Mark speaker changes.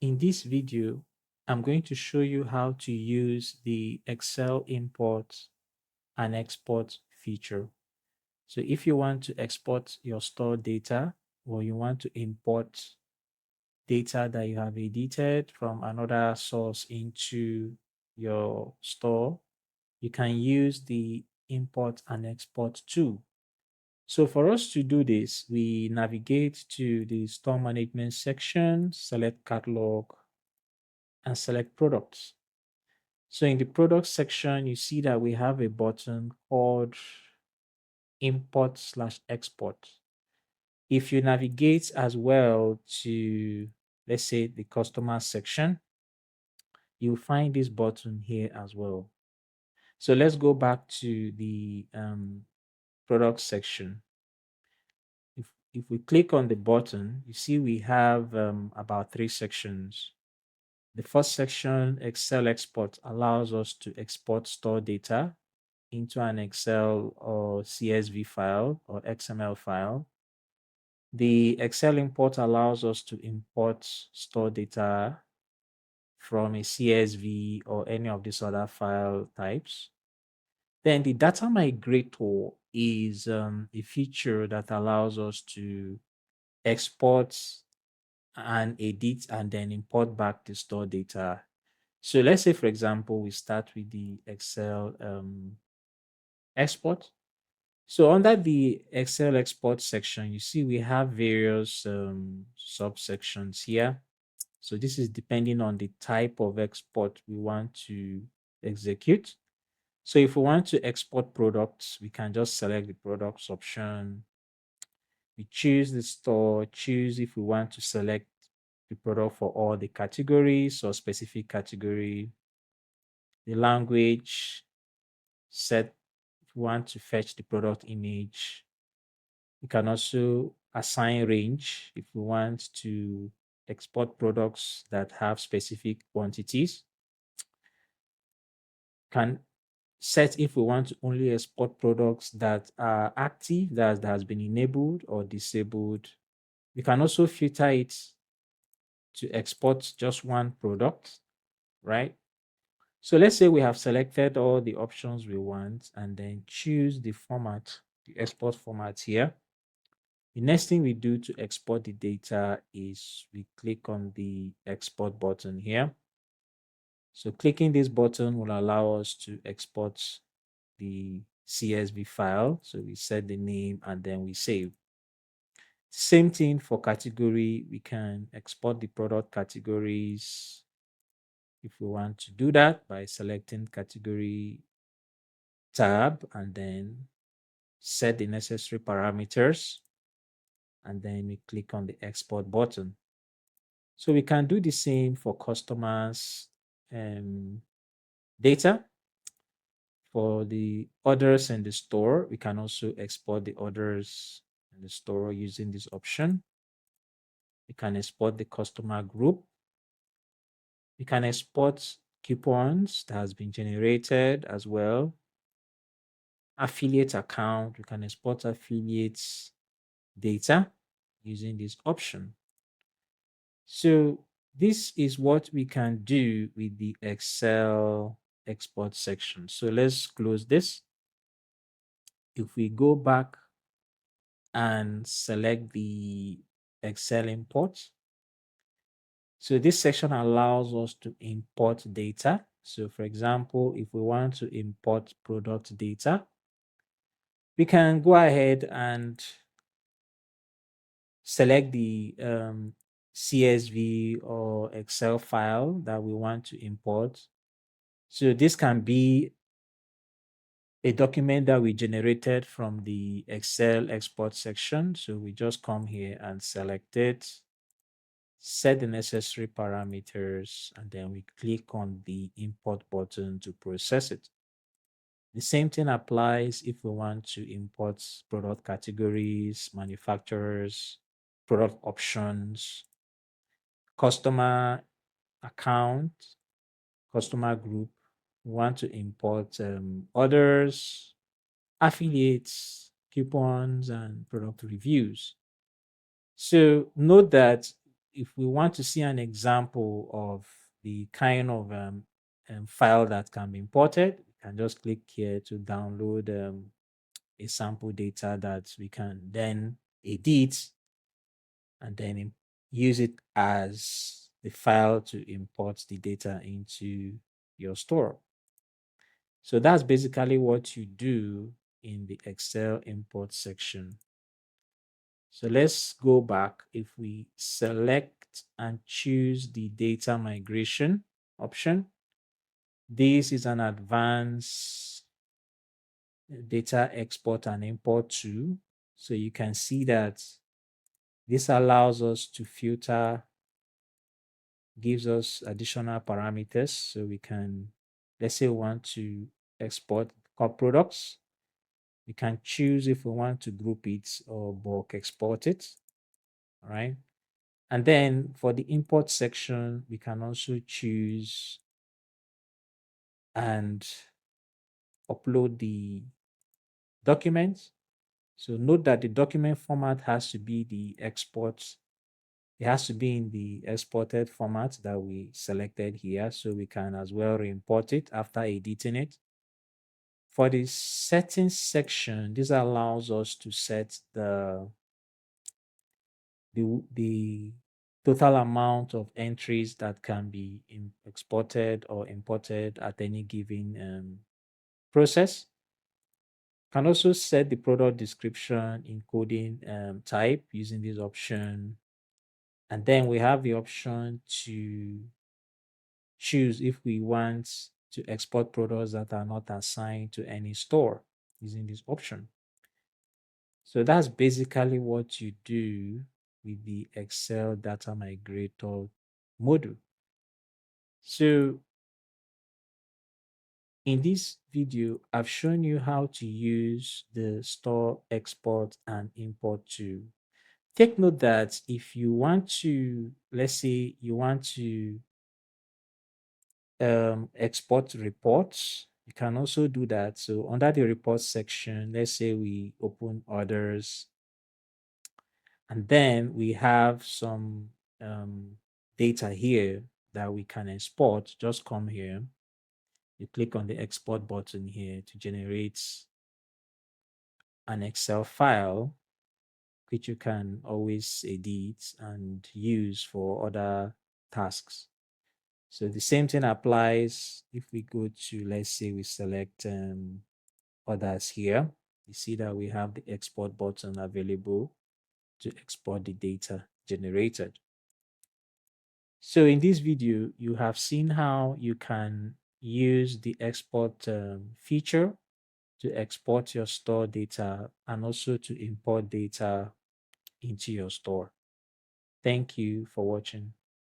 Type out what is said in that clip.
Speaker 1: In this video, I'm going to show you how to use the Excel import and export feature. So if you want to export your store data or you want to import data that you have edited from another source into your store, you can use the import and export tool. So for us to do this, we navigate to the store management section, select catalog, and select products. So in the product section, you see that we have a button called import/export. If you navigate as well to, let's say, the customer section, you'll find this button here as well. So let's go back to the product section. If we click on the button, you see we have about 3 sections. The first section, Excel export, allows us to export store data into an Excel or CSV file or XML file. The Excel import allows us to import store data from a CSV or any of these other file types. Then the data migrator is a feature that allows us to export and edit and then import back the store data. So let's say, for example, we start with the Excel export. So under the Excel export section, you see we have various subsections here. So this is depending on the type of export we want to execute. So if we want to export products, we can just select the products option. We choose the store, choose if we want to select the product for all the categories or specific category, the language, set if we want to fetch the product image. We can also assign range if we want to export products that have specific quantities. Can set if we want to only export products that are active, that has been enabled or disabled. We can also filter it to export just one product, right? So let's say we have selected all the options we want and then choose the format, the export format here. The next thing we do to export the data is we click on the export button here. So clicking this button will allow us to export the CSV file. So we set the name and then we save. Same thing for category. We can export the product categories if we want to do that by selecting category tab and then set the necessary parameters. And then we click on the export button. So we can do the same for customers data. For the orders in the store, we can also export the orders in the store using this option. We can export the customer group. We can export coupons that has been generated as well. Affiliate account, we can export affiliates data using this option. So this is what we can do with the Excel export section. So let's close this. If we go back and select the Excel import, so this section allows us to import data. So for example, if we want to import product data, we can go ahead and select the CSV or Excel file that we want to import. So this can be a document that we generated from the Excel export section. So we just come here and select it, set the necessary parameters, and then we click on the import button to process it. The same thing applies if we want to import product categories, manufacturers, product options, customer account, customer group. We want to import orders, affiliates, coupons, and product reviews. So note that if we want to see an example of the kind of file that can be imported, we can just click here to download a sample data that we can then edit and then use it as the file to import the data into your store. So that's basically what you do in the Excel import section. So let's go back. If we select and choose the data migration option, this is an advanced data export and import tool. So you can see that this allows us to filter, gives us additional parameters. So we can, let's say we want to export core products. We can choose if we want to group it or bulk export it. All right. And then for the import section, we can also choose and upload the documents. So note that the document format has to be the export. It has to be in the exported format that we selected here. So we can as well re-import it after editing it. For the settings section, this allows us to set the total amount of entries that can be exported or imported at any given process. Can also set the product description encoding type using this option. And then we have the option to choose if we want to export products that are not assigned to any store using this option. So that's basically what you do with the Excel Data Migrator module. So in this video, I've shown you how to use the store, export, and import tool. Take note that if you want to, let's say you want to export reports, you can also do that. So under the reports section, let's say we open orders, and then we have some data here that we can export. Just come here, you click on the export button here to generate an Excel file, which you can always edit and use for other tasks. So the same thing applies if we go to, let's say we select others here. You see that we have the export button available to export the data generated. So in this video, you have seen how you can use the export feature to export your store data and also to import data into your store. Thank you for watching.